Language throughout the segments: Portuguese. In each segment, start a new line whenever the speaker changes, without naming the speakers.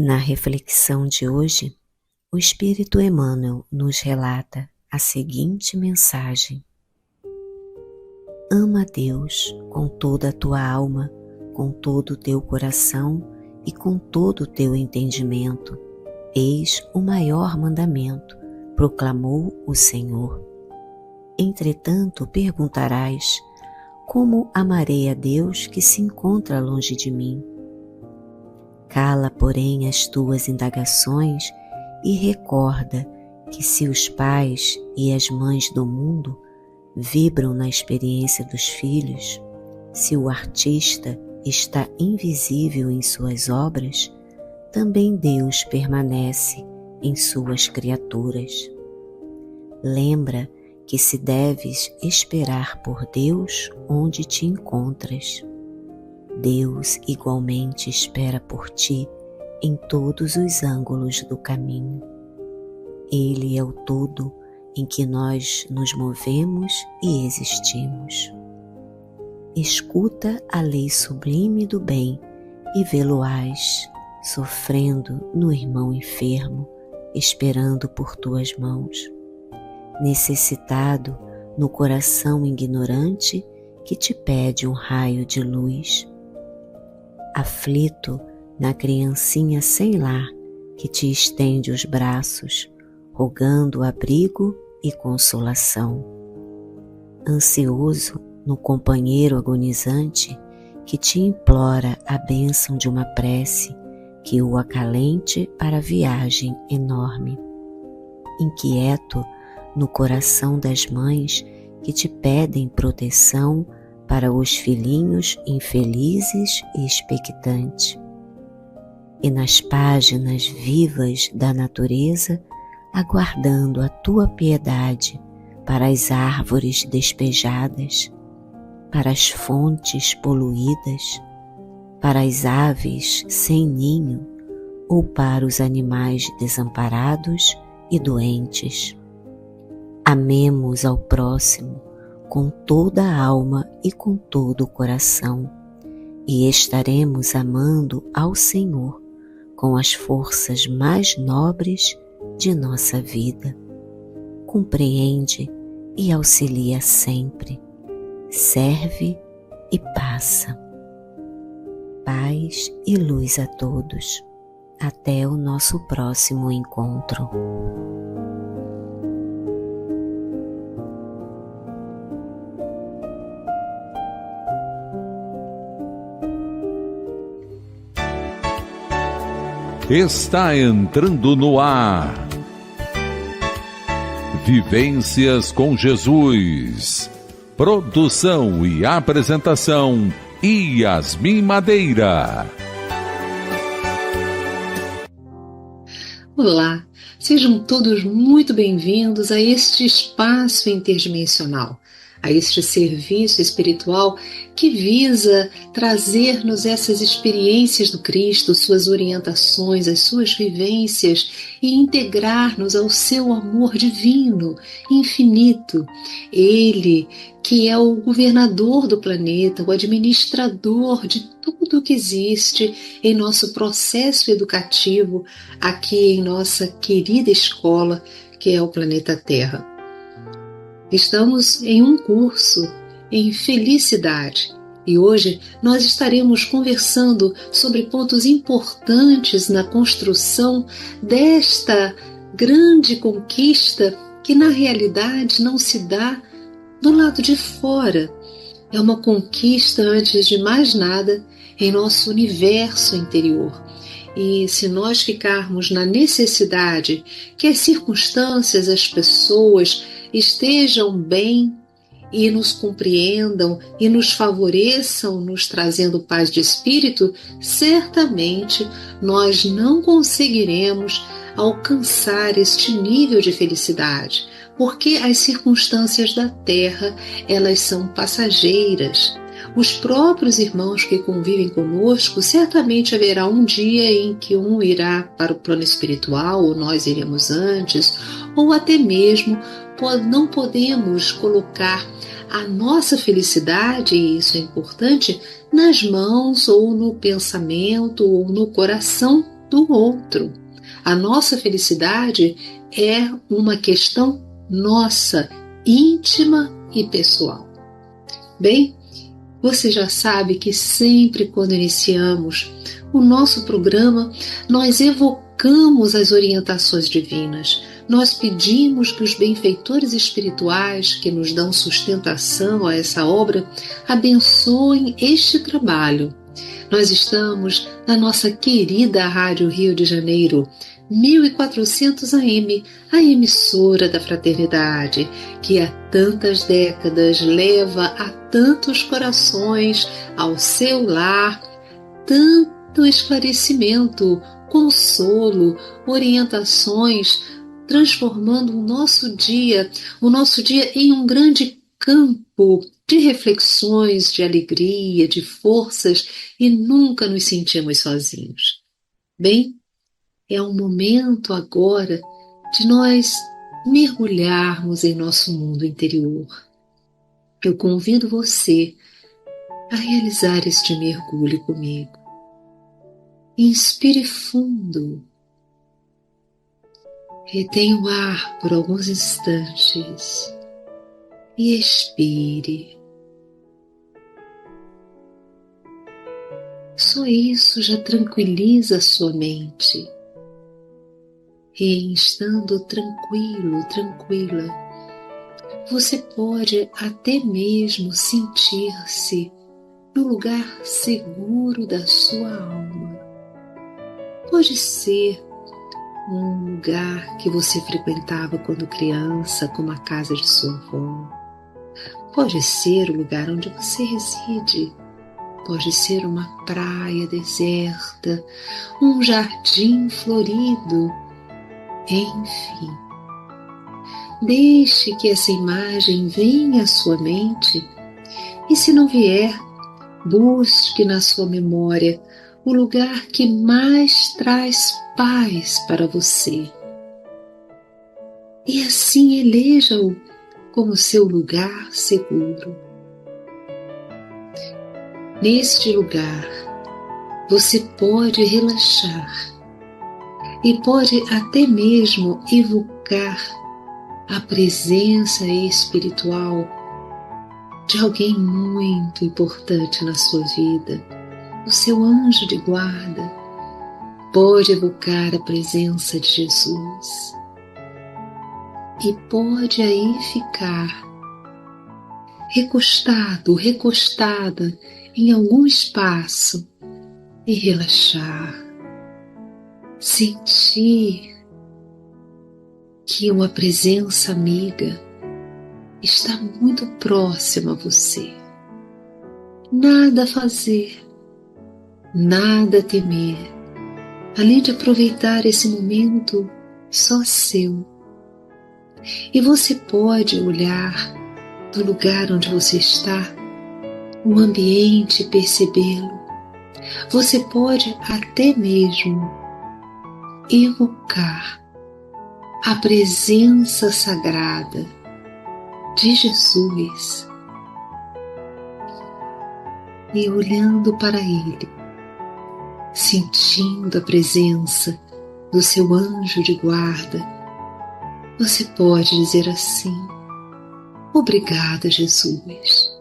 Na reflexão de hoje, o Espírito Emmanuel nos relata a seguinte mensagem: ama a Deus com toda a tua alma, com todo o teu coração e com todo o teu entendimento. Eis o maior mandamento, proclamou o Senhor. Entretanto, perguntarás: como amarei a Deus que se encontra longe de mim? Cala, porém, as tuas indagações e recorda que se os pais e as mães do mundo vibram na experiência dos filhos, se o artista está invisível em suas obras, também Deus permanece em suas criaturas. Lembra que se deves esperar por Deus onde te encontras. Deus igualmente espera por ti em todos os ângulos do caminho. Ele é o todo em que nós nos movemos e existimos. Escuta a lei sublime do bem e vê-lo-ás sofrendo no irmão enfermo, esperando por tuas mãos. Necessitado no coração ignorante que te pede um raio de luz. Aflito na criancinha sem lar que te estende os braços, rogando abrigo e consolação. Ansioso no companheiro agonizante que te implora a bênção de uma prece que o acalente para a viagem enorme. Inquieto no coração das mães que te pedem proteção para os filhinhos infelizes e expectantes. E nas páginas vivas da natureza, aguardando a tua piedade para as árvores despejadas, para as fontes poluídas, para as aves sem ninho ou para os animais desamparados e doentes. Amemos ao próximo com toda a alma e com todo o coração, e estaremos amando ao Senhor com as forças mais nobres de nossa vida. Compreende e auxilia sempre, serve e passa. Paz e luz a todos. Até o nosso próximo encontro.
Está entrando no ar. Vivências com Jesus. Produção e apresentação: Yasmin Madeira.
Olá, sejam todos muito bem-vindos a este espaço interdimensional, a este serviço espiritual que visa trazer-nos essas experiências do Cristo, suas orientações, as suas vivências e integrar-nos ao seu amor divino, infinito. Ele que é o governador do planeta, o administrador de tudo que existe em nosso processo educativo aqui em nossa querida escola, que é o planeta Terra. Estamos em um curso em felicidade e hoje nós estaremos conversando sobre pontos importantes na construção desta grande conquista que na realidade não se dá do lado de fora. É uma conquista, antes de mais nada, em nosso universo interior. E se nós ficarmos na necessidade que as circunstâncias, as pessoas estejam bem e nos compreendam e nos favoreçam, nos trazendo paz de espírito, certamente nós não conseguiremos alcançar este nível de felicidade, porque as circunstâncias da Terra, elas são passageiras. Os próprios irmãos que convivem conosco, certamente haverá um dia em que um irá para o plano espiritual, ou nós iremos antes, ou até mesmo não podemos colocar a nossa felicidade, e isso é importante, nas mãos ou no pensamento ou no coração do outro. A nossa felicidade é uma questão nossa, íntima e pessoal. Bem, você já sabe que sempre quando iniciamos o nosso programa, nós evocamos as orientações divinas. Nós pedimos que os benfeitores espirituais que nos dão sustentação a essa obra abençoem este trabalho. Nós estamos na nossa querida Rádio Rio de Janeiro, 1400 AM, a emissora da fraternidade, que há tantas décadas leva a tantos corações ao seu lar tanto esclarecimento, consolo, orientações, transformando o nosso dia em um grande campo de reflexões, de alegria, de forças, e nunca nos sentimos sozinhos. Bem, é um momento agora de nós mergulharmos em nosso mundo interior. Eu convido você a realizar este mergulho comigo. Inspire fundo. Retenha o ar por alguns instantes e expire. Só isso já tranquiliza a sua mente. E estando tranquilo, tranquila, você pode até mesmo sentir-se no lugar seguro da sua alma. Pode ser um lugar que você frequentava quando criança, como a casa de sua avó. Pode ser o lugar onde você reside. Pode ser uma praia deserta, um jardim florido. Enfim, deixe que essa imagem venha à sua mente e, se não vier, busque na sua memória o lugar que mais traz paz para você. E assim eleja-o como seu lugar seguro. Neste lugar, você pode relaxar e pode até mesmo evocar a presença espiritual de alguém muito importante na sua vida, o seu anjo de guarda. Pode evocar a presença de Jesus e pode aí ficar recostado, recostada em algum espaço e relaxar. Sentir que uma presença amiga está muito próxima a você. Nada a fazer, nada a temer, além de aproveitar esse momento só seu. E você pode olhar do lugar onde você está, o ambiente, e percebê-lo. Você pode até mesmo evocar a presença sagrada de Jesus e, olhando para Ele, sentindo a presença do seu anjo de guarda, você pode dizer assim: obrigada, Jesus,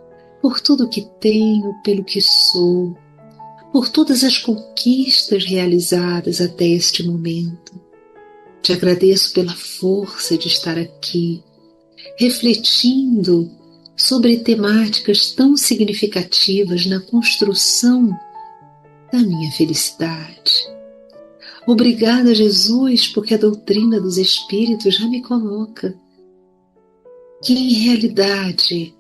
por tudo que tenho, pelo que sou, por todas as conquistas realizadas até este momento. Te agradeço pela força de estar aqui, refletindo sobre temáticas tão significativas na construção da minha felicidade. Obrigada, Jesus, porque a doutrina dos Espíritos já me coloca que, em realidade,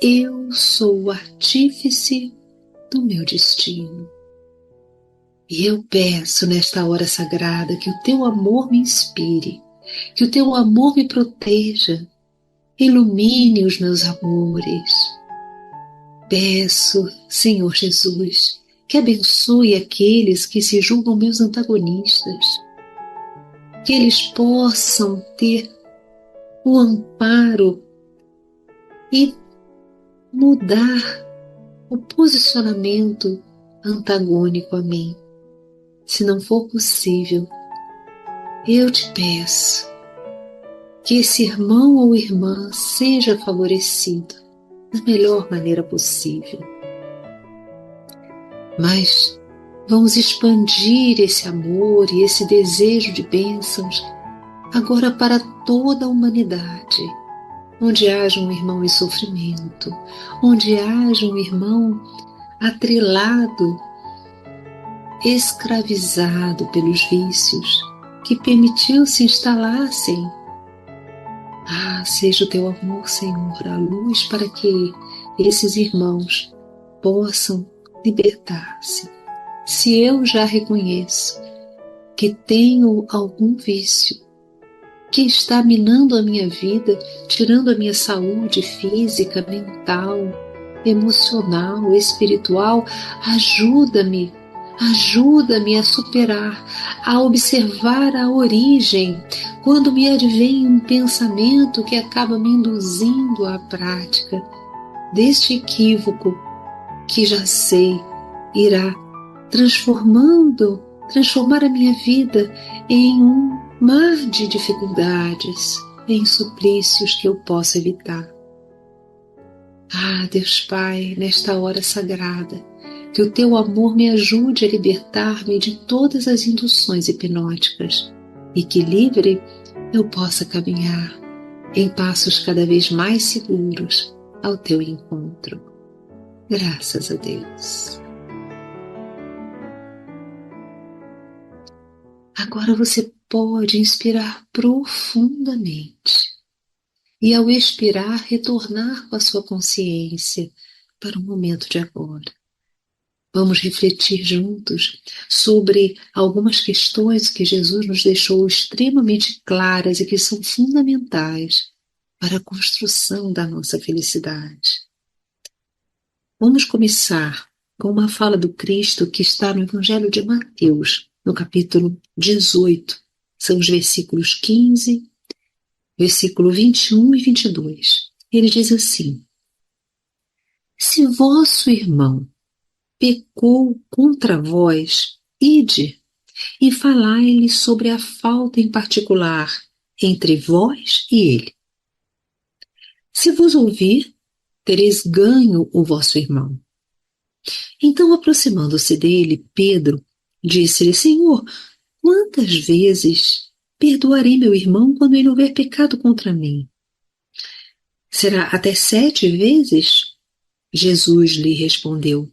eu sou o artífice do meu destino. E eu peço nesta hora sagrada que o teu amor me inspire, que o teu amor me proteja, ilumine os meus amores. Peço, Senhor Jesus, que abençoe aqueles que se julgam meus antagonistas, que eles possam ter o amparo e mudar o posicionamento antagônico a mim. Se não for possível, eu te peço que esse irmão ou irmã seja favorecido da melhor maneira possível. Mas vamos expandir esse amor e esse desejo de bênçãos agora para toda a humanidade. Onde haja um irmão em sofrimento, onde haja um irmão atrelado, escravizado pelos vícios, que permitiu se instalassem. Seja o teu amor, Senhor, a luz para que esses irmãos possam libertar-se. Se eu já reconheço que tenho algum vício que está minando a minha vida, tirando a minha saúde física, mental, emocional, espiritual, ajuda-me a superar, a observar a origem, quando me advém um pensamento que acaba me induzindo à prática deste equívoco que já sei irá transformar a minha vida em um mar de dificuldades, em suplícios que eu posso evitar. Deus Pai, nesta hora sagrada, que o teu amor me ajude a libertar-me de todas as induções hipnóticas e que livre eu possa caminhar em passos cada vez mais seguros ao teu encontro. Graças a Deus. Agora você pode inspirar profundamente e, ao expirar, retornar com a sua consciência para o momento de agora. Vamos refletir juntos sobre algumas questões que Jesus nos deixou extremamente claras e que são fundamentais para a construção da nossa felicidade. Vamos começar com uma fala do Cristo que está no Evangelho de Mateus, no capítulo 18. São os versículos 15, versículo 21 e 22. Ele diz assim: Se vosso irmão pecou contra vós, ide e falai-lhe sobre a falta em particular entre vós e ele. Se vos ouvir, tereis ganho o vosso irmão. Então, aproximando-se dele, Pedro disse-lhe: Senhor, quantas vezes perdoarei meu irmão quando ele houver pecado contra mim? Será até 7 vezes? Jesus lhe respondeu: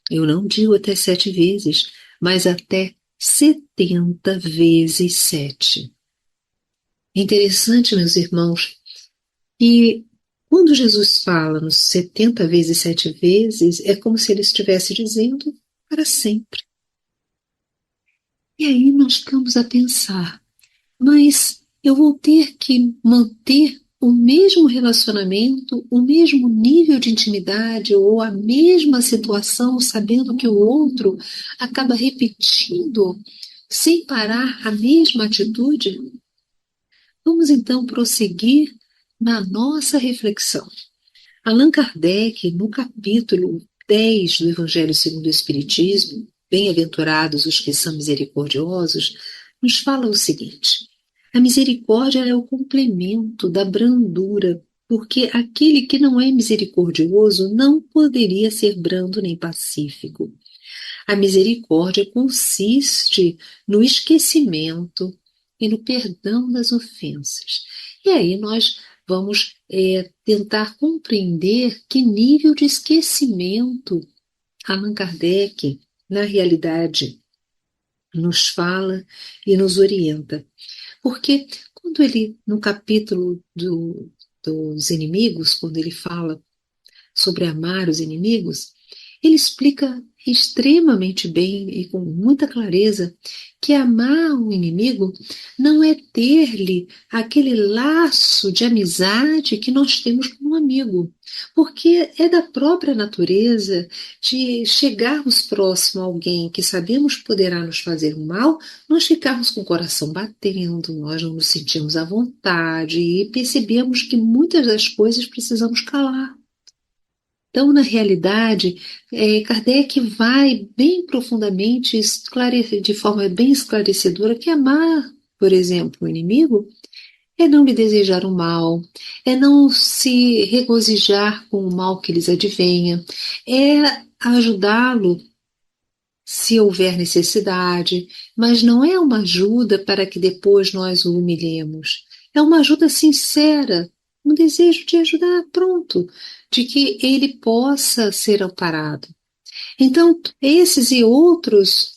Eu não digo até 7 vezes, mas até 70 vezes 7. Interessante, meus irmãos, que quando Jesus fala nos 70 vezes 7 vezes, é como se ele estivesse dizendo para sempre. E aí nós ficamos a pensar, mas eu vou ter que manter o mesmo relacionamento, o mesmo nível de intimidade ou a mesma situação, sabendo que o outro acaba repetindo sem parar a mesma atitude? Vamos então prosseguir na nossa reflexão. Allan Kardec, no capítulo 10 do Evangelho segundo o Espiritismo, Bem-aventurados os que são misericordiosos, nos fala o seguinte: a misericórdia é o complemento da brandura, porque aquele que não é misericordioso não poderia ser brando nem pacífico. A misericórdia consiste no esquecimento e no perdão das ofensas. E aí nós vamos tentar compreender que nível de esquecimento Allan Kardec, na realidade, nos fala e nos orienta. Porque quando ele, no capítulo dos inimigos, quando ele fala sobre amar os inimigos, ele explica extremamente bem e com muita clareza que amar um inimigo não é ter-lhe aquele laço de amizade que nós temos com um amigo, porque é da própria natureza de chegarmos próximo a alguém que sabemos poderá nos fazer um mal, nós ficarmos com o coração batendo, nós não nos sentimos à vontade e percebemos que muitas das coisas precisamos calar. Então, na realidade, Kardec vai bem profundamente, de forma bem esclarecedora, que amar, por exemplo, o inimigo é não lhe desejar o mal, é não se regozijar com o mal que lhes advenha, é ajudá-lo se houver necessidade, mas não é uma ajuda para que depois nós o humilhemos. É uma ajuda sincera, um desejo de ajudar, pronto, de que ele possa ser amparado. Então, esses e outros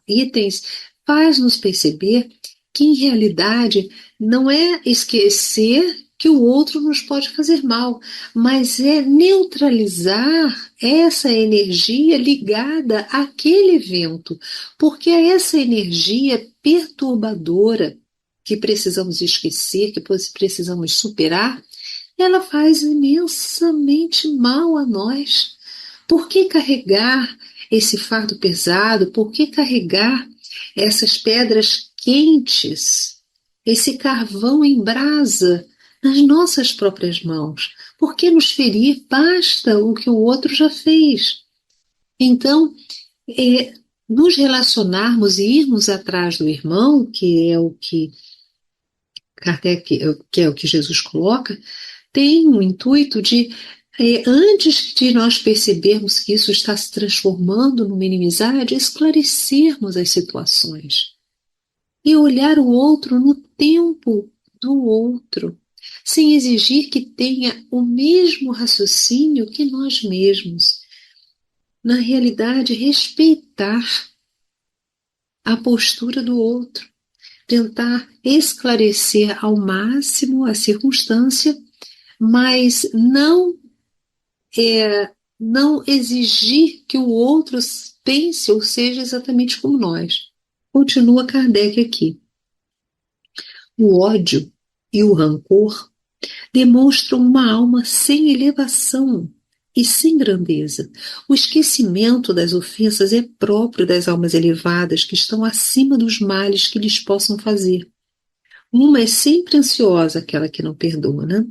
itens faz-nos perceber que, em realidade, não é esquecer que o outro nos pode fazer mal, mas é neutralizar essa energia ligada àquele evento, porque é essa energia perturbadora que precisamos esquecer, que precisamos superar, ela faz imensamente mal a nós. Por que carregar esse fardo pesado? Por que carregar essas pedras quentes, esse carvão em brasa nas nossas próprias mãos? Por que nos ferir? Basta o que o outro já fez. Então, nos relacionarmos e irmos atrás do irmão, que é o que Kardec, que é o que Jesus coloca, tem o intuito de, antes de nós percebermos que isso está se transformando numa inimizade, esclarecermos as situações e olhar o outro no tempo do outro, sem exigir que tenha o mesmo raciocínio que nós mesmos. Na realidade, respeitar a postura do outro, tentar esclarecer ao máximo a circunstância, mas não exigir que o outro pense ou seja exatamente como nós. Continua Kardec aqui. O ódio e o rancor demonstram uma alma sem elevação e sem grandeza. O esquecimento das ofensas é próprio das almas elevadas que estão acima dos males que lhes possam fazer. Uma é sempre ansiosa, aquela que não perdoa, né?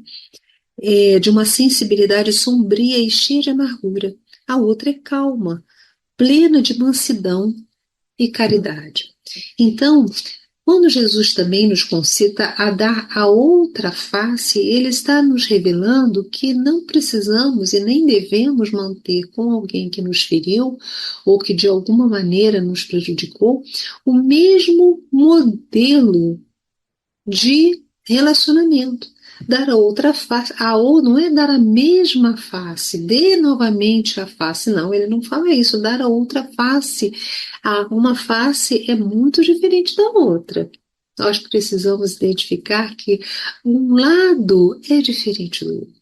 De uma sensibilidade sombria e cheia de amargura. A outra é calma, plena de mansidão e caridade. Então, quando Jesus também nos concita a dar a outra face, ele está nos revelando que não precisamos e nem devemos manter com alguém que nos feriu ou que de alguma maneira nos prejudicou o mesmo modelo de relacionamento. Dar a outra face, não é dar a mesma face, dê novamente a face, não, ele não fala isso, dar a outra face. Uma face é muito diferente da outra. Nós precisamos identificar que um lado é diferente do outro.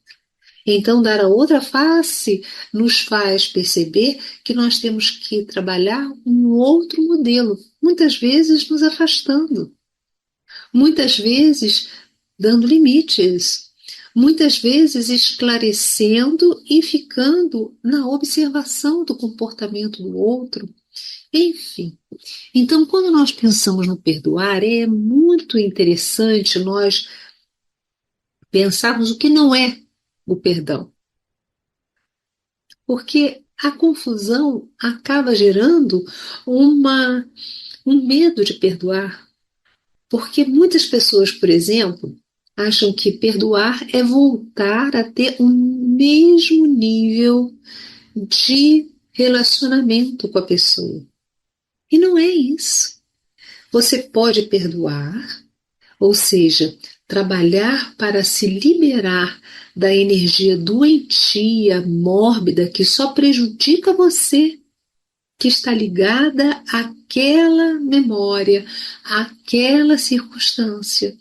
Então, dar a outra face nos faz perceber que nós temos que trabalhar um outro modelo, muitas vezes nos afastando, muitas vezes dando limites, muitas vezes esclarecendo e ficando na observação do comportamento do outro. Enfim, então quando nós pensamos no perdoar, é muito interessante nós pensarmos o que não é o perdão. Porque a confusão acaba gerando um medo de perdoar. Porque muitas pessoas, por exemplo, acham que perdoar é voltar a ter o mesmo nível de relacionamento com a pessoa. E não é isso. Você pode perdoar, ou seja, trabalhar para se liberar da energia doentia, mórbida, que só prejudica você, que está ligada àquela memória, àquela circunstância.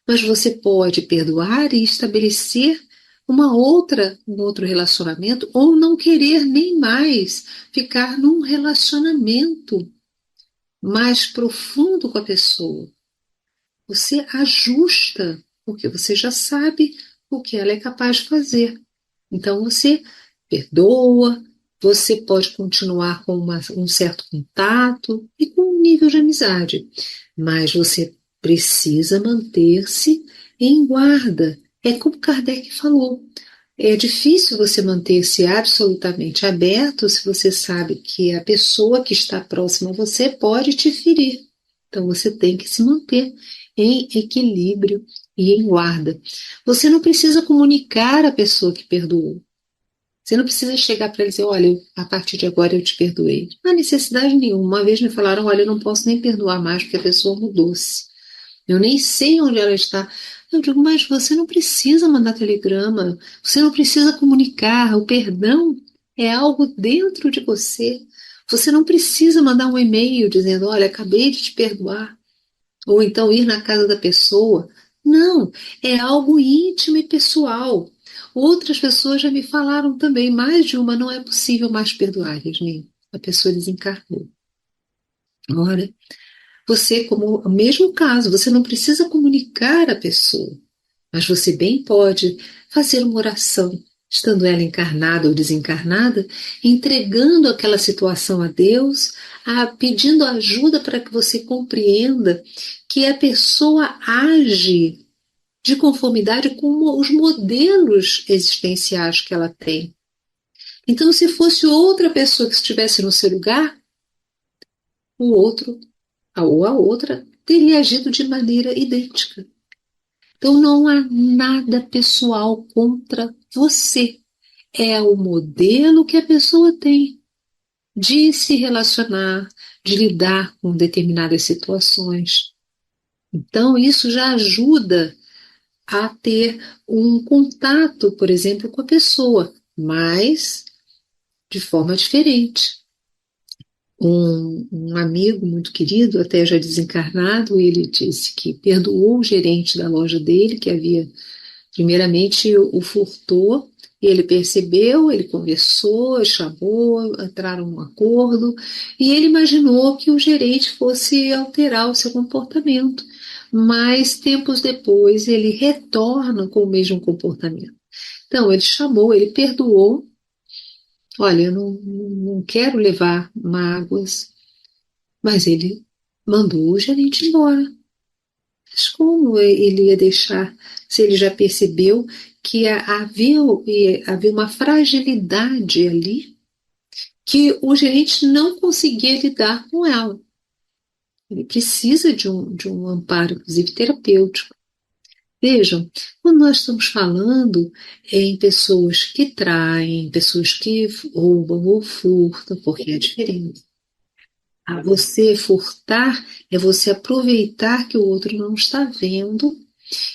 Mas você pode perdoar e estabelecer um outro relacionamento, ou não querer nem mais ficar num relacionamento mais profundo com a pessoa. Você ajusta, porque você já sabe o que ela é capaz de fazer. Então você perdoa, você pode continuar com um certo contato e com um nível de amizade, mas você precisa manter-se em guarda. É como Kardec falou, É difícil você manter-se absolutamente aberto se você sabe que a pessoa que está próxima a você pode te ferir. Então você tem que se manter em equilíbrio e em guarda. Você não precisa comunicar à pessoa que perdoou. Você não precisa chegar para ele e dizer, olha, a partir de agora eu te perdoei. Não há necessidade nenhuma. Uma vez me falaram, olha, eu não posso nem perdoar mais porque a pessoa mudou-se. Eu nem sei onde ela está. Eu digo, mas você não precisa mandar telegrama, você não precisa comunicar. O perdão é algo dentro de você. Você não precisa mandar um e-mail dizendo, olha, acabei de te perdoar. Ou então ir na casa da pessoa. Não, é algo íntimo e pessoal. Outras pessoas já me falaram também, mais de uma, não é possível mais perdoar, Yasmin. A pessoa desencarnou. Ora, você, como o mesmo caso, você não precisa comunicar à pessoa, mas você bem pode fazer uma oração, estando ela encarnada ou desencarnada, entregando aquela situação a Deus, pedindo ajuda para que você compreenda que a pessoa age de conformidade com os modelos existenciais que ela tem. Então, se fosse outra pessoa que estivesse no seu lugar, o outro ou a outra teria agido de maneira idêntica. Então não há nada pessoal contra você. É o modelo que a pessoa tem de se relacionar, de lidar com determinadas situações. Então isso já ajuda a ter um contato, por exemplo, com a pessoa, mas de forma diferente. Um amigo muito querido, até já desencarnado, ele disse que perdoou o gerente da loja dele, que havia, primeiramente, o furtou, e ele percebeu, ele conversou, chamou, entraram num acordo, e ele imaginou que o gerente fosse alterar o seu comportamento, mas tempos depois ele retorna com o mesmo comportamento. Então, ele chamou, ele perdoou. Olha, eu não quero levar mágoas, mas ele mandou o gerente embora. Mas como ele ia deixar, se ele já percebeu que havia uma fragilidade ali, que o gerente não conseguia lidar com ela. Ele precisa de um amparo, inclusive terapêutico. Vejam, quando nós estamos falando em pessoas que traem, pessoas que roubam ou furtam, porque é diferente. Você furtar é você aproveitar que o outro não está vendo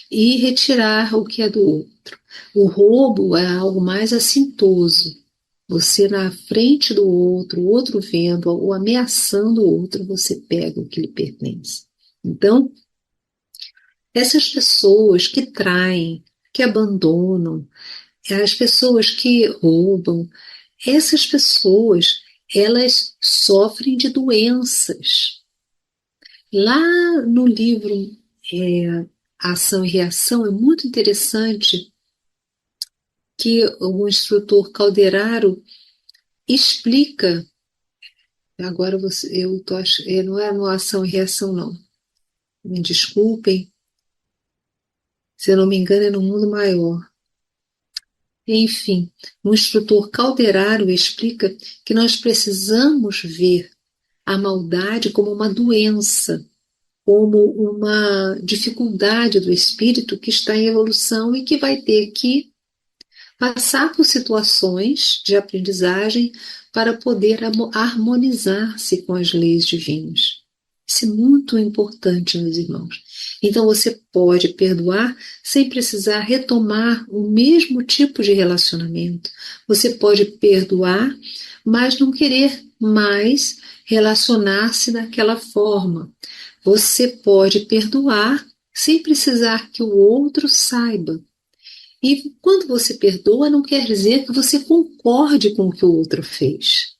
e retirar o que é do outro. O roubo é algo mais assintoso. Você na frente do outro, o outro vendo ou ameaçando o outro, você pega o que lhe pertence. Então, essas pessoas que traem, que abandonam, as pessoas que roubam, essas pessoas, elas sofrem de doenças. Lá no livro Ação e Reação é muito interessante que o instrutor Calderaro explica. Agora eu tô não é no Ação e Reação não. Me desculpem, se eu não me engano é no Mundo Maior. Enfim, o instrutor Calderaro explica que nós precisamos ver a maldade como uma doença, como uma dificuldade do espírito que está em evolução e que vai ter que passar por situações de aprendizagem para poder harmonizar-se com as leis divinas. Isso é muito importante, meus irmãos. Então você pode perdoar sem precisar retomar o mesmo tipo de relacionamento. Você pode perdoar, mas não querer mais relacionar-se daquela forma. Você pode perdoar sem precisar que o outro saiba. E quando você perdoa, não quer dizer que você concorde com o que o outro fez.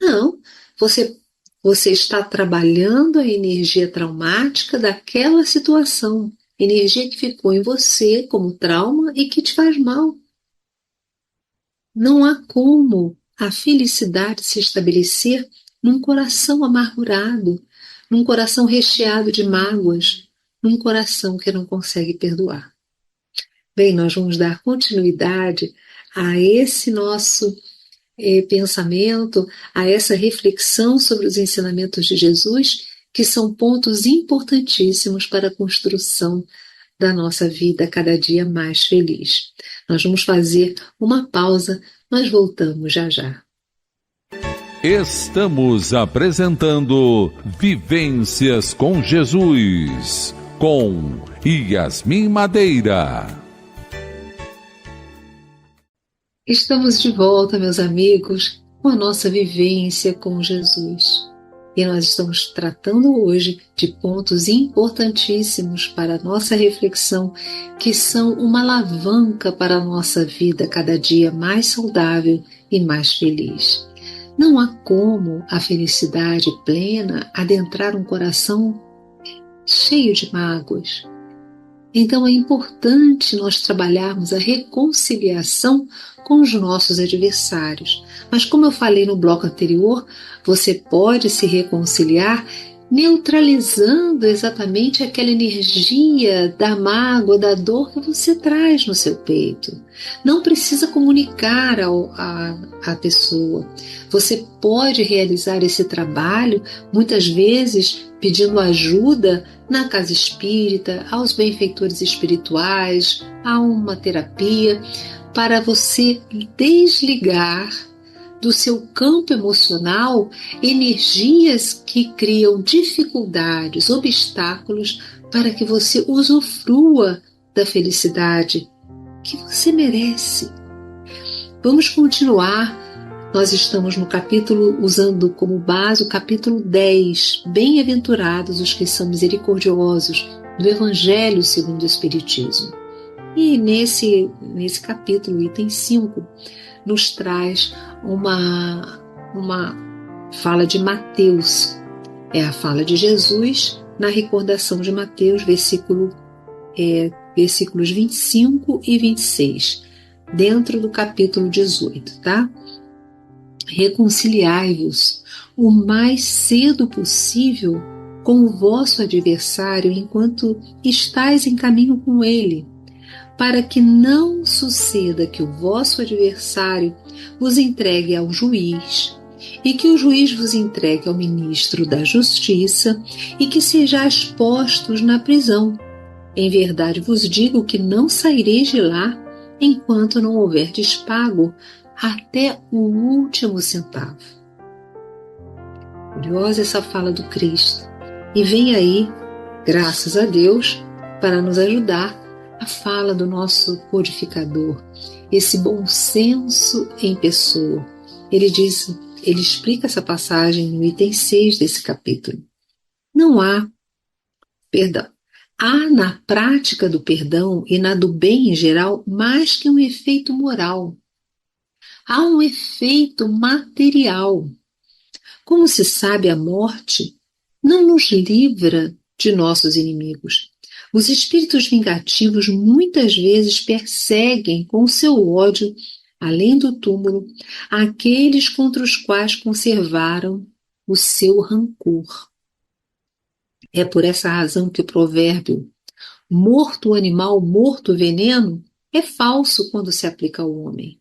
Não, você está trabalhando a energia traumática daquela situação, energia que ficou em você como trauma e que te faz mal. Não há como a felicidade se estabelecer num coração amargurado, num coração recheado de mágoas, num coração que não consegue perdoar. Bem, nós vamos dar continuidade a esse nosso pensamento, a essa reflexão sobre os ensinamentos de Jesus, que são pontos importantíssimos para a construção da nossa vida cada dia mais feliz. Nós vamos fazer uma pausa, mas voltamos já já.
Estamos apresentando Vivências com Jesus, com Yasmin Madeira.
Estamos de volta, meus amigos, com a nossa vivência com Jesus. E nós estamos tratando hoje de pontos importantíssimos para a nossa reflexão, que são uma alavanca para a nossa vida cada dia mais saudável e mais feliz. Não há como a felicidade plena adentrar um coração cheio de mágoas. Então é importante nós trabalharmos a reconciliação com os nossos adversários. Mas como eu falei no bloco anterior, você pode se reconciliar neutralizando exatamente aquela energia da mágoa, da dor que você traz no seu peito. Não precisa comunicar à pessoa. Você pode realizar esse trabalho, muitas vezes pedindo ajuda na casa espírita, aos benfeitores espirituais, a uma terapia, para você desligar do seu campo emocional energias que criam dificuldades, obstáculos para que você usufrua da felicidade que você merece. Vamos continuar. Nós estamos no capítulo, usando como base o capítulo 10, Bem-aventurados os que são misericordiosos, do Evangelho segundo o Espiritismo. E nesse capítulo, item 5, nos traz uma fala de Mateus. É a fala de Jesus na recordação de Mateus, versículos 25 e 26, dentro do capítulo 18, tá? Reconciliai-vos o mais cedo possível com o vosso adversário enquanto estáis em caminho com ele, para que não suceda que o vosso adversário vos entregue ao juiz, e que o juiz vos entregue ao ministro da Justiça, e que sejais postos na prisão. Em verdade vos digo que não saireis de lá enquanto não houverdes pago até o último centavo. Curiosa essa fala do Cristo. E vem aí, graças a Deus, para nos ajudar, a fala do nosso codificador, esse bom senso em pessoa. Ele explica essa passagem no item 6 desse capítulo. Há na prática do perdão e na do bem em geral mais que um efeito moral. Há um efeito material. Como se sabe, a morte não nos livra de nossos inimigos. Os espíritos vingativos muitas vezes perseguem com seu ódio, além do túmulo, aqueles contra os quais conservaram o seu rancor. É por essa razão que o provérbio "morto o animal, morto o veneno" é falso quando se aplica ao homem.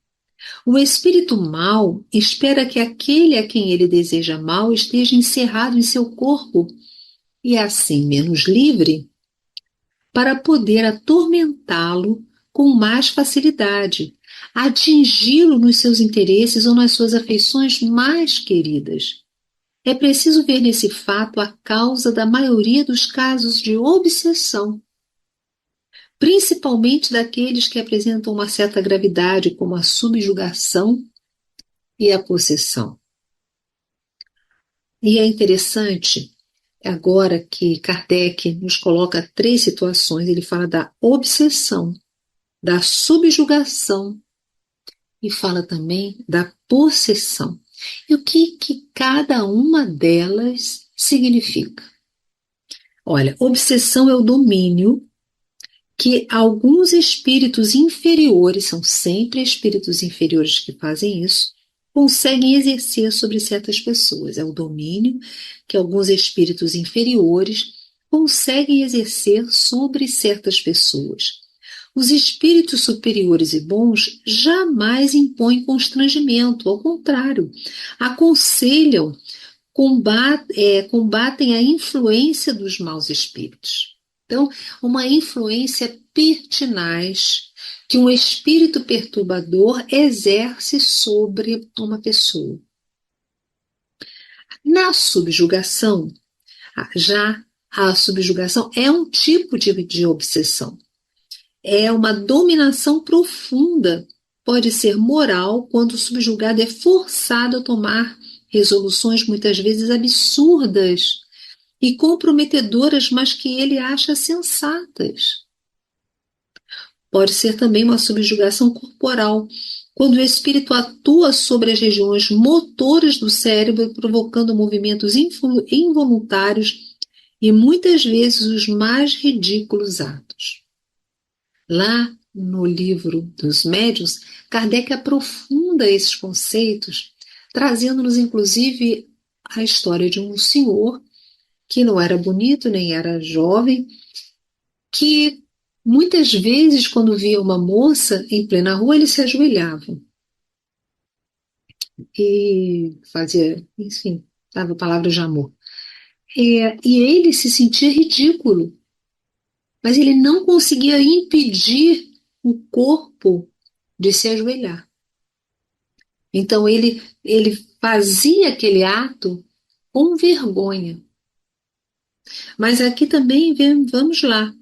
O espírito mau espera que aquele a quem ele deseja mal esteja encerrado em seu corpo e assim menos livre, para poder atormentá-lo com mais facilidade, atingi-lo nos seus interesses ou nas suas afeições mais queridas. É preciso ver nesse fato a causa da maioria dos casos de obsessão, principalmente daqueles que apresentam uma certa gravidade, como a subjugação e a possessão. E é interessante agora que Kardec nos coloca 3 situações. Ele fala da obsessão, da subjugação e fala também da possessão. E o que cada uma delas significa? Olha, obsessão é o domínio que alguns espíritos inferiores, são sempre espíritos inferiores que fazem isso, conseguem exercer sobre certas pessoas. É o domínio que alguns espíritos inferiores conseguem exercer sobre certas pessoas. Os espíritos superiores e bons jamais impõem constrangimento, ao contrário, aconselham, combatem a influência dos maus espíritos. Então, uma influência pertinaz que um espírito perturbador exerce sobre uma pessoa. Na subjugação, já a subjugação é um tipo de obsessão. É uma dominação profunda. Pode ser moral quando o subjugado é forçado a tomar resoluções muitas vezes absurdas e comprometedoras, mas que ele acha sensatas. Pode ser também uma subjugação corporal, quando o espírito atua sobre as regiões motoras do cérebro, provocando movimentos involuntários e muitas vezes os mais ridículos atos. Lá no livro dos médiuns, Kardec aprofunda esses conceitos, trazendo-nos inclusive a história de um senhor que não era bonito nem era jovem, que muitas vezes, quando via uma moça em plena rua, ele se ajoelhava e fazia, enfim, dava palavras de amor. E ele se sentia ridículo, mas ele não conseguia impedir o corpo de se ajoelhar. Então ele fazia aquele ato com vergonha. Mas aqui também vamos lá.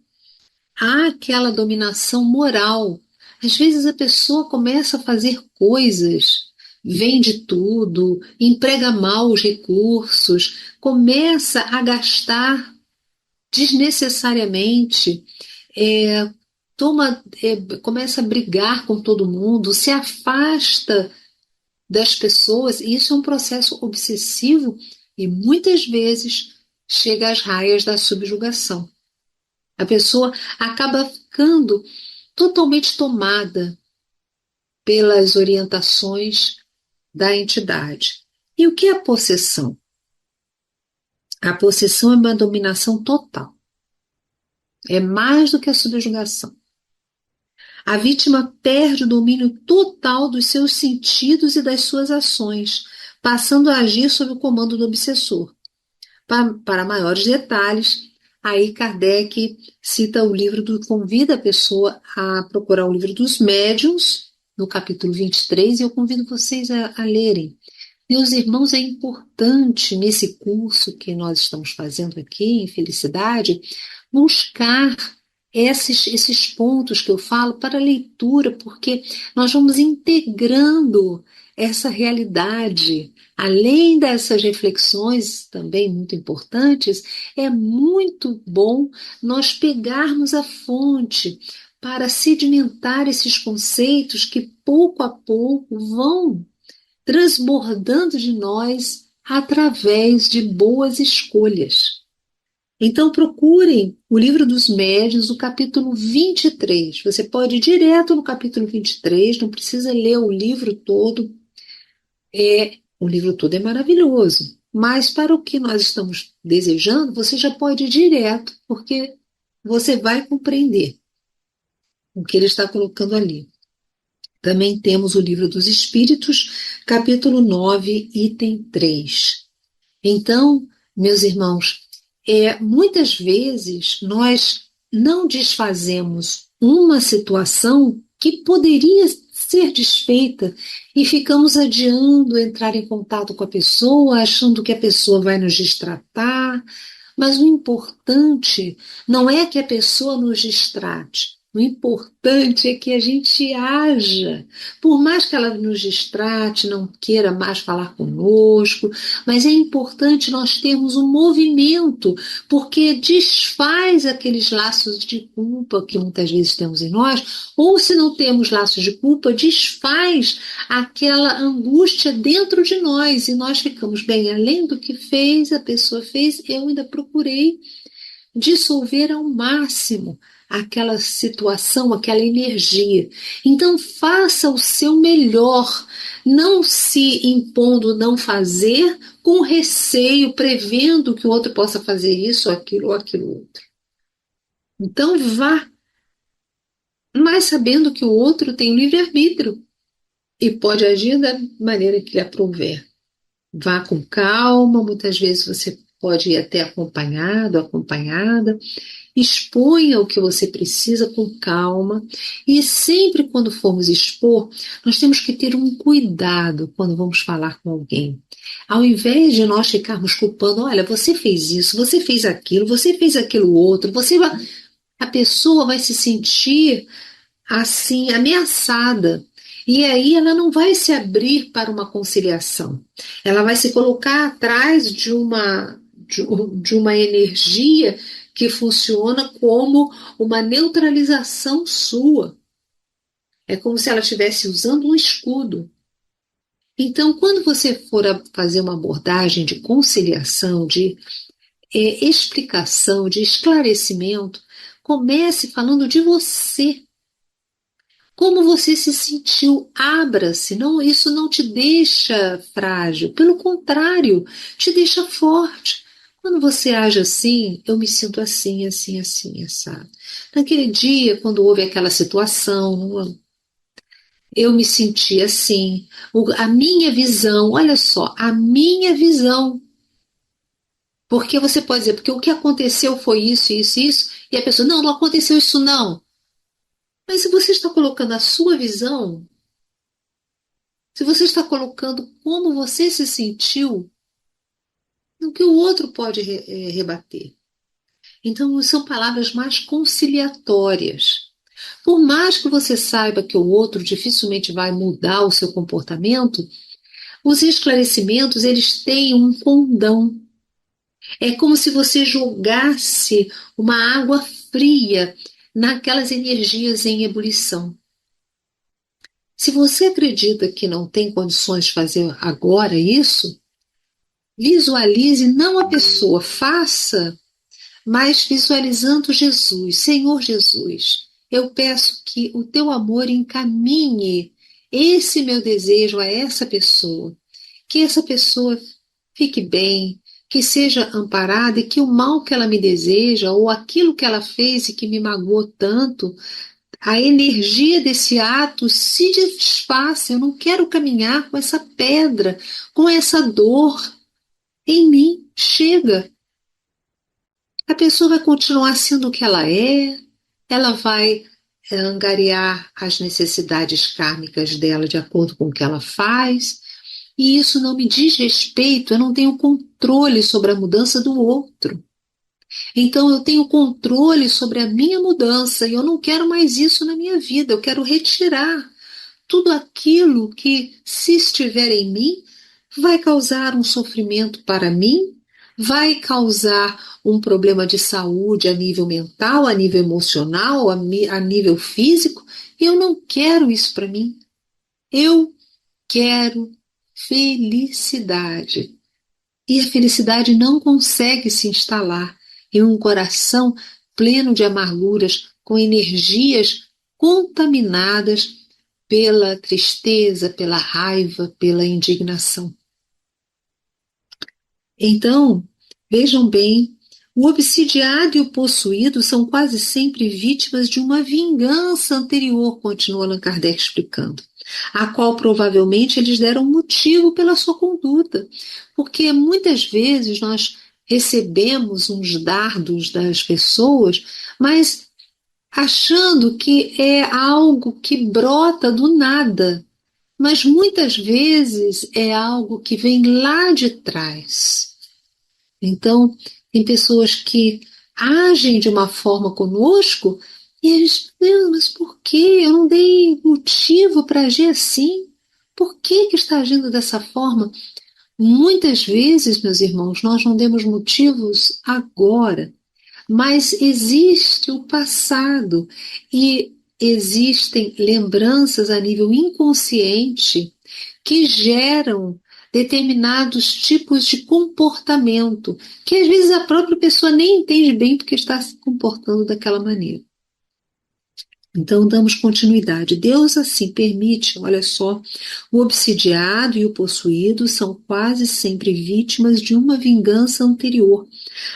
Há aquela dominação moral. Às vezes a pessoa começa a fazer coisas, vende tudo, emprega mal os recursos, começa a gastar desnecessariamente, começa a brigar com todo mundo, se afasta das pessoas, e isso é um processo obsessivo e muitas vezes chega às raias da subjugação. A pessoa acaba ficando totalmente tomada pelas orientações da entidade. E o que é a possessão? A possessão é uma dominação total. É mais do que a subjugação. A vítima perde o domínio total dos seus sentidos e das suas ações, passando a agir sob o comando do obsessor. Para maiores detalhes, aí Kardec cita o livro convida a pessoa a procurar o livro dos médiuns, no capítulo 23, e eu convido vocês a lerem. Meus irmãos, é importante nesse curso que nós estamos fazendo aqui, em Felicidade, buscar esses pontos que eu falo para leitura, porque nós vamos integrando essa realidade. Além dessas reflexões também muito importantes, é muito bom nós pegarmos a fonte para sedimentar esses conceitos que pouco a pouco vão transbordando de nós através de boas escolhas. Então procurem o livro dos médiuns, o capítulo 23. Você pode ir direto no capítulo 23, não precisa ler o livro todo. O livro todo é maravilhoso, mas para o que nós estamos desejando, você já pode ir direto, porque você vai compreender o que ele está colocando ali. Também temos o livro dos Espíritos, capítulo 9, item 3. Então, meus irmãos, muitas vezes nós não desfazemos uma situação que poderia ser desfeita e ficamos adiando entrar em contato com a pessoa, achando que a pessoa vai nos distratar, mas o importante não é que a pessoa nos distrate. O importante é que a gente haja, por mais que ela nos distrate, não queira mais falar conosco, mas é importante nós termos um movimento, porque desfaz aqueles laços de culpa que muitas vezes temos em nós, ou se não temos laços de culpa, desfaz aquela angústia dentro de nós, e nós ficamos bem, além do que a pessoa fez, eu ainda procurei dissolver ao máximo aquela situação, aquela energia. Então faça o seu melhor, não se impondo não fazer com receio, prevendo que o outro possa fazer isso, aquilo ou aquilo outro. Então vá mas sabendo que o outro tem o livre-arbítrio e pode agir da maneira que lhe aprouver. Vá com calma, muitas vezes você pode ir até acompanhado, acompanhada. Exponha o que você precisa com calma e sempre quando formos expor, nós temos que ter um cuidado quando vamos falar com alguém. Ao invés de nós ficarmos culpando, olha, você fez isso, você fez aquilo outro, a pessoa vai se sentir assim ameaçada. E aí ela não vai se abrir para uma conciliação. Ela vai se colocar atrás de uma energia que funciona como uma neutralização sua. É como se ela estivesse usando um escudo. Então, quando você for fazer uma abordagem de conciliação, de explicação, de esclarecimento, comece falando de você. Como você se sentiu? Abra-se. Não, isso não te deixa frágil. Pelo contrário, te deixa forte. Quando você age assim, eu me sinto assim, assim, assim, assado. Naquele dia, quando houve aquela situação, eu me senti assim. A minha visão, olha só, a minha visão. Porque você pode dizer, porque o que aconteceu foi isso, isso, isso, e a pessoa, não, não aconteceu isso não. Mas se você está colocando a sua visão, se você está colocando como você se sentiu, o que o outro pode rebater. Então, são palavras mais conciliatórias. Por mais que você saiba que o outro dificilmente vai mudar o seu comportamento, os esclarecimentos, eles têm um condão. É como se você jogasse uma água fria naquelas energias em ebulição. Se você acredita que não tem condições de fazer agora isso, visualize não a pessoa, faça, mas visualizando Jesus. Senhor Jesus, eu peço que o teu amor encaminhe esse meu desejo a essa pessoa, que essa pessoa fique bem, que seja amparada e que o mal que ela me deseja ou aquilo que ela fez e que me magoou tanto, a energia desse ato se desfaça. Eu não quero caminhar com essa pedra, com essa dor em mim. Chega. A pessoa vai continuar sendo o que ela vai angariar as necessidades kármicas dela de acordo com o que ela faz, e isso não me diz respeito, eu não tenho controle sobre a mudança do outro. Então eu tenho controle sobre a minha mudança e eu não quero mais isso na minha vida, eu quero retirar tudo aquilo que, se estiver em mim, vai causar um sofrimento para mim, vai causar um problema de saúde a nível mental, a nível emocional, a nível físico. Eu não quero isso para mim. Eu quero felicidade. E a felicidade não consegue se instalar em um coração pleno de amarguras, com energias contaminadas pela tristeza, pela raiva, pela indignação. Então, vejam bem, o obsidiado e o possuído são quase sempre vítimas de uma vingança anterior, continua Allan Kardec explicando, a qual provavelmente eles deram motivo pela sua conduta, porque muitas vezes nós recebemos uns dardos das pessoas, mas achando que é algo que brota do nada, mas muitas vezes é algo que vem lá de trás. Então, tem pessoas que agem de uma forma conosco e eles, Deus, mas por quê? Eu não dei motivo para agir assim. Por que está agindo dessa forma? Muitas vezes, meus irmãos, nós não demos motivos agora, mas existe o passado e existem lembranças a nível inconsciente que geram determinados tipos de comportamento, que às vezes a própria pessoa nem entende bem porque está se comportando daquela maneira. Então, damos continuidade. Deus assim permite, olha só, o obsidiado e o possuído são quase sempre vítimas de uma vingança anterior,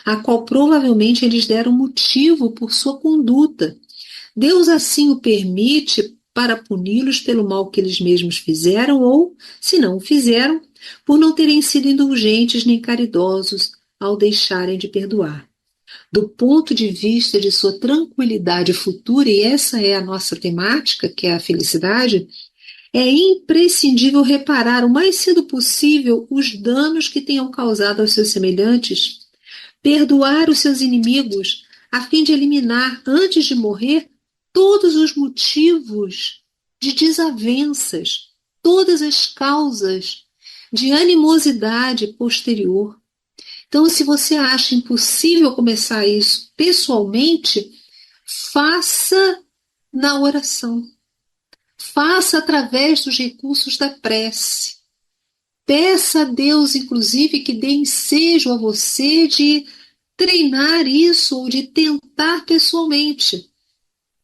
a qual provavelmente eles deram motivo por sua conduta, Deus assim o permite para puni-los pelo mal que eles mesmos fizeram ou, se não o fizeram, por não terem sido indulgentes nem caridosos ao deixarem de perdoar. Do ponto de vista de sua tranquilidade futura, e essa é a nossa temática, que é a felicidade, é imprescindível reparar o mais cedo possível os danos que tenham causado aos seus semelhantes, perdoar os seus inimigos, a fim de eliminar, antes de morrer, todos os motivos de desavenças, todas as causas de animosidade posterior. Então, se você acha impossível começar isso pessoalmente, faça na oração. Faça através dos recursos da prece. Peça a Deus, inclusive, que dê ensejo a você de treinar isso ou de tentar pessoalmente.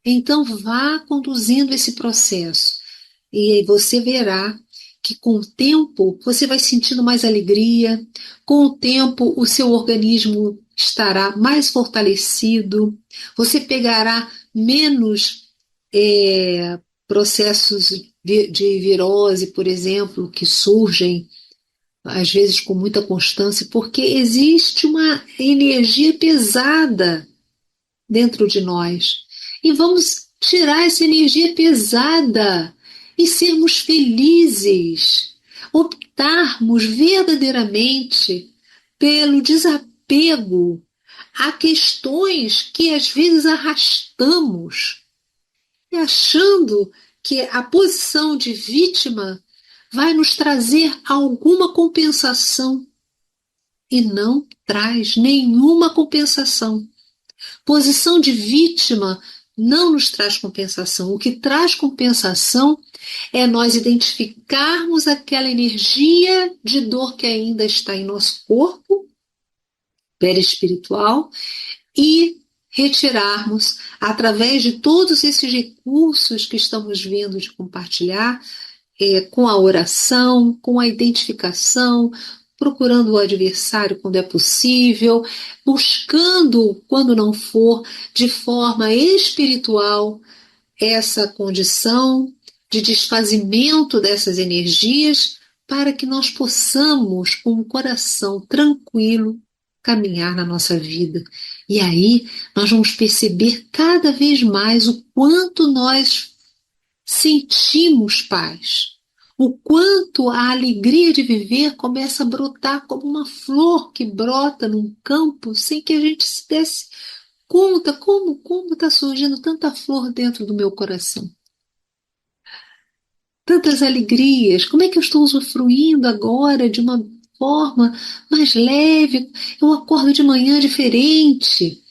Então, vá conduzindo esse processo. E aí você verá que com o tempo você vai sentindo mais alegria, com o tempo o seu organismo estará mais fortalecido, você pegará menos processos de virose, por exemplo, que surgem às vezes com muita constância, porque existe uma energia pesada dentro de nós. E vamos tirar essa energia pesada e sermos felizes, optarmos verdadeiramente pelo desapego a questões que às vezes arrastamos, e achando que a posição de vítima vai nos trazer alguma compensação, e não traz nenhuma compensação. Posição de vítima não nos traz compensação. O que traz compensação é nós identificarmos aquela energia de dor que ainda está em nosso corpo perispiritual e retirarmos, através de todos esses recursos que estamos vendo de compartilhar, com a oração, com a identificação, procurando o adversário quando é possível, buscando, quando não for, de forma espiritual, essa condição de desfazimento dessas energias, para que nós possamos, com o coração tranquilo, caminhar na nossa vida. E aí nós vamos perceber cada vez mais o quanto nós sentimos paz, o quanto a alegria de viver começa a brotar como uma flor que brota num campo sem que a gente se desse conta como está surgindo tanta flor dentro do meu coração. Tantas alegrias, como é que eu estou usufruindo agora de uma forma mais leve, eu acordo de manhã diferente.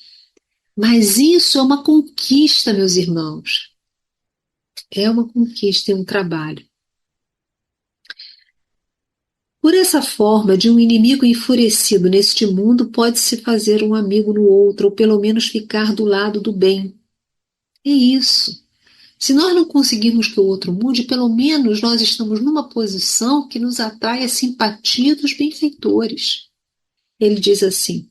Mas isso é uma conquista, meus irmãos. É uma conquista e um trabalho. Por essa forma, de um inimigo enfurecido neste mundo pode-se fazer um amigo no outro, ou pelo menos ficar do lado do bem. É isso. Se nós não conseguirmos que o outro mude, pelo menos nós estamos numa posição que nos atrai a simpatia dos benfeitores. Ele diz assim: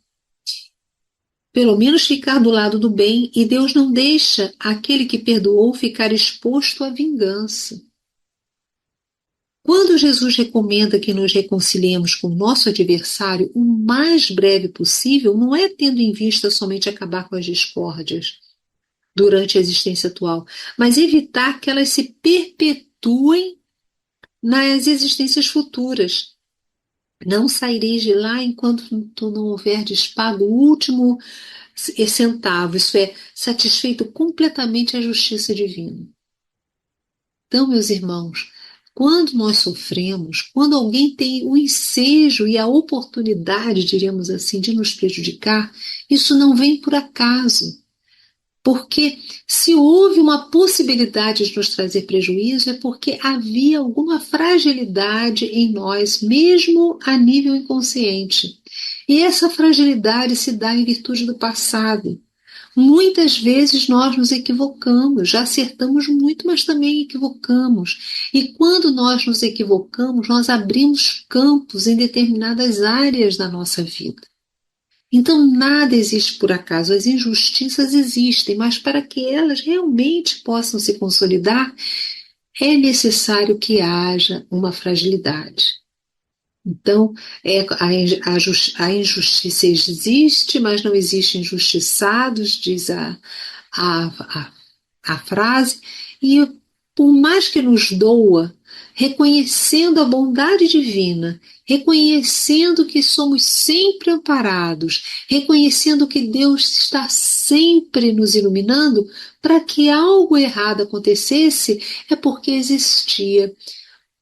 pelo menos ficar do lado do bem, e Deus não deixa aquele que perdoou ficar exposto à vingança. Quando Jesus recomenda que nos reconciliemos com o nosso adversário o mais breve possível, não é tendo em vista somente acabar com as discórdias durante a existência atual, mas evitar que elas se perpetuem nas existências futuras. Não saireis de lá enquanto não houverdes pago o último centavo, isso é, satisfeito completamente a justiça divina. Então, meus irmãos, quando nós sofremos, quando alguém tem o ensejo e a oportunidade, diríamos assim, de nos prejudicar, isso não vem por acaso. Porque se houve uma possibilidade de nos trazer prejuízo, é porque havia alguma fragilidade em nós, mesmo a nível inconsciente. E essa fragilidade se dá em virtude do passado. Muitas vezes nós nos equivocamos, já acertamos muito, mas também equivocamos. E quando nós nos equivocamos, nós abrimos campos em determinadas áreas da nossa vida. Então, nada existe por acaso. As injustiças existem, mas para que elas realmente possam se consolidar, é necessário que haja uma fragilidade. Então, a injustiça existe, mas não existem injustiçados, diz a, a, a frase, e por mais que nos doa, reconhecendo a bondade divina, reconhecendo que somos sempre amparados, reconhecendo que Deus está sempre nos iluminando, para que algo errado acontecesse, é porque existia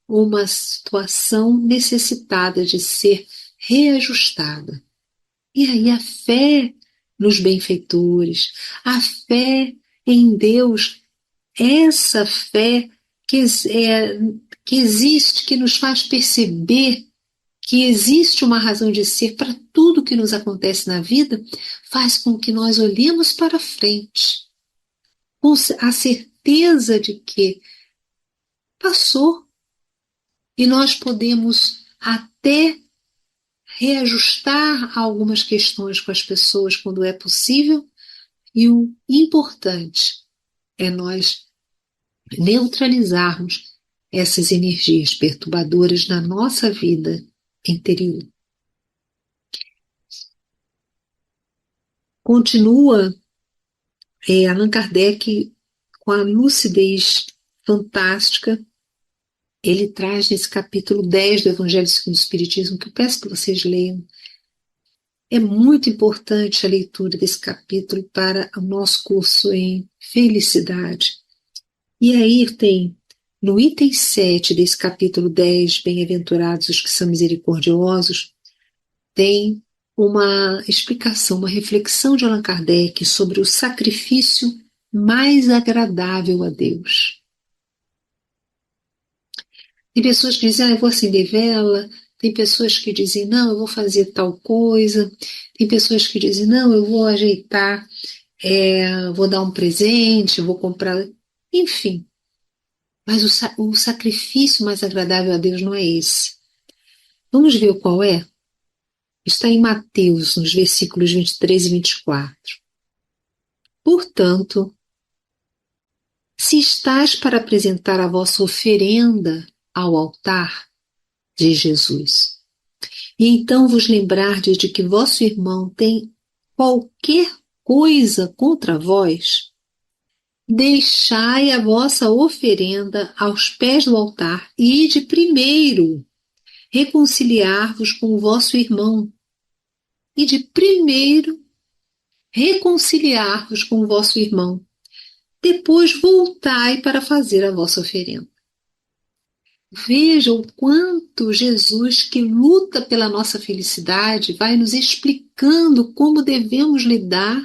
uma situação necessitada de ser reajustada. E aí a fé nos benfeitores, a fé em Deus, essa fé que existe, que nos faz perceber que existe uma razão de ser para tudo que nos acontece na vida, faz com que nós olhemos para frente, com a certeza de que passou e nós podemos até reajustar algumas questões com as pessoas quando é possível, e o importante é nós neutralizarmos essas energias perturbadoras na nossa vida interior. Continua Allan Kardec com a lucidez fantástica. Ele traz nesse capítulo 10 do Evangelho segundo o Espiritismo, que eu peço que vocês leiam. É muito importante a leitura desse capítulo para o nosso curso em felicidade. E aí tem, no item 7 desse capítulo 10, Bem-aventurados os que são misericordiosos, tem uma explicação, uma reflexão de Allan Kardec sobre o sacrifício mais agradável a Deus. Tem pessoas que dizem, eu vou acender vela. Tem pessoas que dizem, não, eu vou fazer tal coisa. Tem pessoas que dizem, não, eu vou ajeitar, vou dar um presente, vou comprar. Enfim, mas o sacrifício mais agradável a Deus não é esse. Vamos ver qual é? Está em Mateus, nos versículos 23 e 24. Portanto, se estás para apresentar a vossa oferenda ao altar, diz Jesus, e então vos lembrardes de que vosso irmão tem qualquer coisa contra vós, deixai a vossa oferenda aos pés do altar e ide primeiro reconciliar-vos com o vosso irmão. Ide primeiro reconciliar-vos com o vosso irmão. Depois voltai para fazer a vossa oferenda. Veja o quanto Jesus, que luta pela nossa felicidade, vai nos explicando como devemos lidar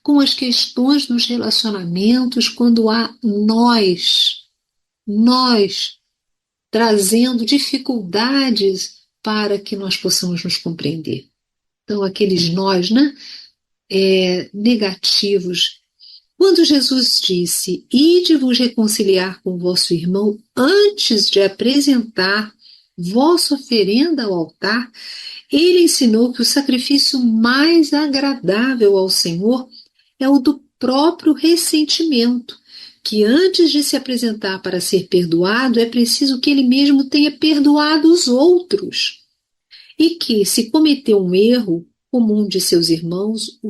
com as questões dos relacionamentos quando há nós trazendo dificuldades para que nós possamos nos compreender. Então, aqueles nós, negativos. Quando Jesus disse, ide vos reconciliar com vosso irmão antes de apresentar vossa oferenda ao altar, ele ensinou que o sacrifício mais agradável ao Senhor é o do próprio ressentimento, que antes de se apresentar para ser perdoado, é preciso que ele mesmo tenha perdoado os outros. E que, se cometeu um erro comum de seus irmãos,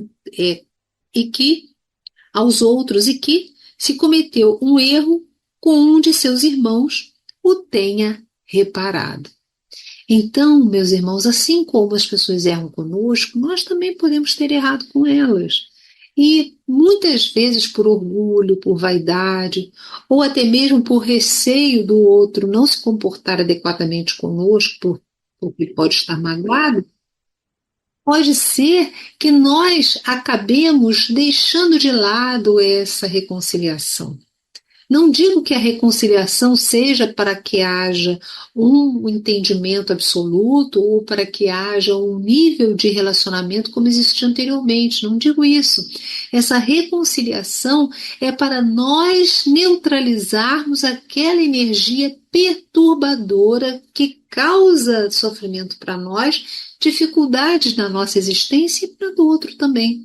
aos outros, e que, se cometeu um erro com um de seus irmãos, o tenha reparado. Então, meus irmãos, assim como as pessoas erram conosco, nós também podemos ter errado com elas. E muitas vezes por orgulho, por vaidade, ou até mesmo por receio do outro não se comportar adequadamente conosco, porque ele pode estar magoado, pode ser que nós acabemos deixando de lado essa reconciliação. Não digo que a reconciliação seja para que haja um entendimento absoluto ou para que haja um nível de relacionamento como existia anteriormente. Não digo isso. Essa reconciliação é para nós neutralizarmos aquela energia perturbadora que causa sofrimento para nós, dificuldades na nossa existência e para do outro também.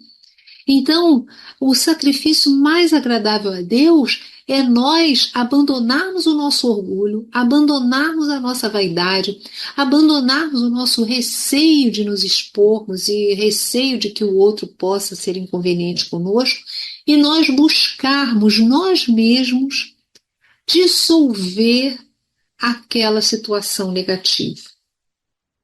Então, o sacrifício mais agradável a Deus é nós abandonarmos o nosso orgulho, abandonarmos a nossa vaidade, abandonarmos o nosso receio de nos expormos e receio de que o outro possa ser inconveniente conosco, e nós buscarmos nós mesmos dissolver aquela situação negativa.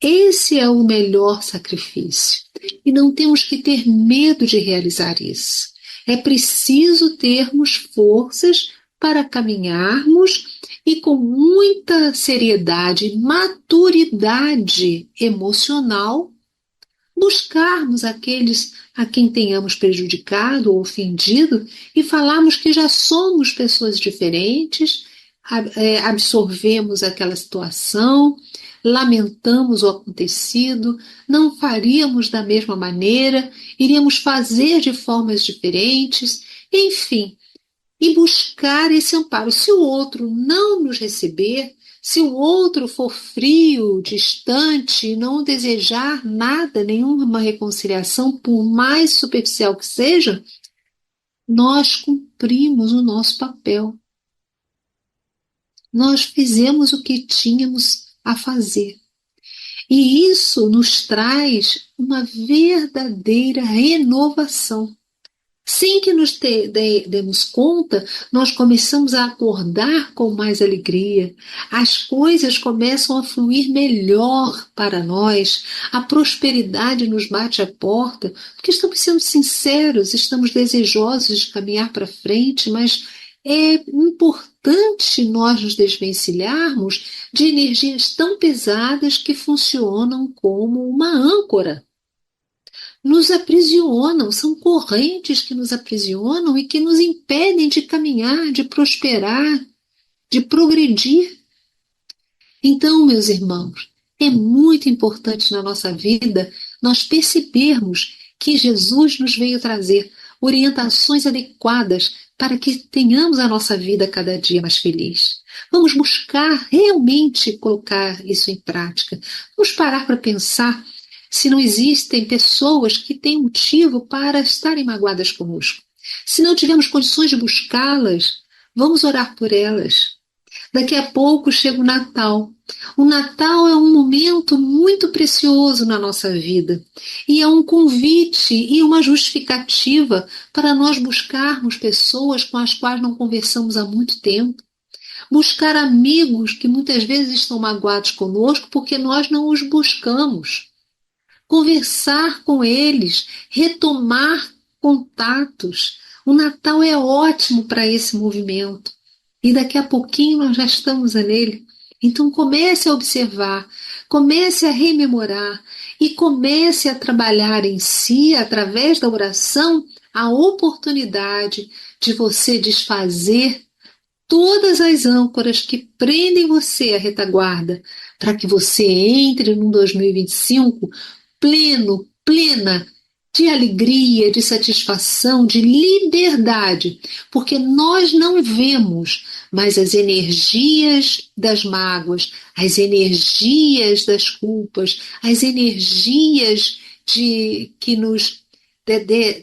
Esse é o melhor sacrifício. E não temos que ter medo de realizar isso. É preciso termos forças para caminharmos e com muita seriedade e maturidade emocional buscarmos aqueles a quem tenhamos prejudicado ou ofendido e falarmos que já somos pessoas diferentes, absorvemos aquela situação, lamentamos o acontecido, não faríamos da mesma maneira, iríamos fazer de formas diferentes, enfim, e buscar esse amparo. Se o outro não nos receber, se o outro for frio, distante, não desejar nada, nenhuma reconciliação, por mais superficial que seja, nós cumprimos o nosso papel. Nós fizemos o que tínhamos a fazer. E isso nos traz uma verdadeira renovação. Sem que nos demos conta, nós começamos a acordar com mais alegria, as coisas começam a fluir melhor para nós, a prosperidade nos bate à porta, porque estamos sendo sinceros, estamos desejosos de caminhar para frente, mas é importante nós nos desvencilharmos de energias tão pesadas que funcionam como uma âncora. Nos aprisionam, são correntes que nos aprisionam e que nos impedem de caminhar, de prosperar, de progredir. Então, meus irmãos, é muito importante na nossa vida nós percebermos que Jesus nos veio trazer orientações adequadas para que tenhamos a nossa vida cada dia mais feliz. Vamos buscar realmente colocar isso em prática. Vamos parar para pensar se não existem pessoas que têm motivo para estarem magoadas conosco. Se não tivermos condições de buscá-las, vamos orar por elas. Daqui a pouco chega o Natal. O Natal é um momento muito precioso na nossa vida e é um convite e uma justificativa para nós buscarmos pessoas com as quais não conversamos há muito tempo. Buscar amigos que muitas vezes estão magoados conosco porque nós não os buscamos. Conversar com eles, retomar contatos. O Natal é ótimo para esse movimento. E daqui a pouquinho nós já estamos nele. Então comece a observar, comece a rememorar e comece a trabalhar em si, através da oração, a oportunidade de você desfazer todas as âncoras que prendem você à retaguarda, para que você entre no 2025 plena de alegria, de satisfação, de liberdade, porque nós não vemos mais as energias das mágoas, as energias das culpas, as energias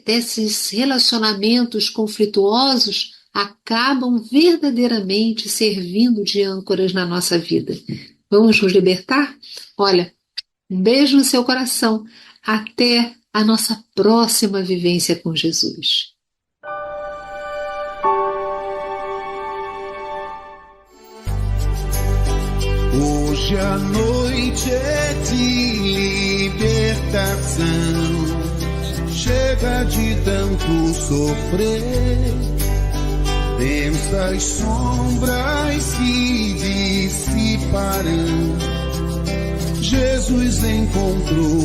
desses relacionamentos conflituosos acabam verdadeiramente servindo de âncoras na nossa vida. Vamos nos libertar? Olha, um beijo no seu coração. Até a nossa próxima vivência com Jesus.
Hoje a noite é de libertação. Chega de tanto sofrer. Densas sombras se dissiparão. Jesus encontrou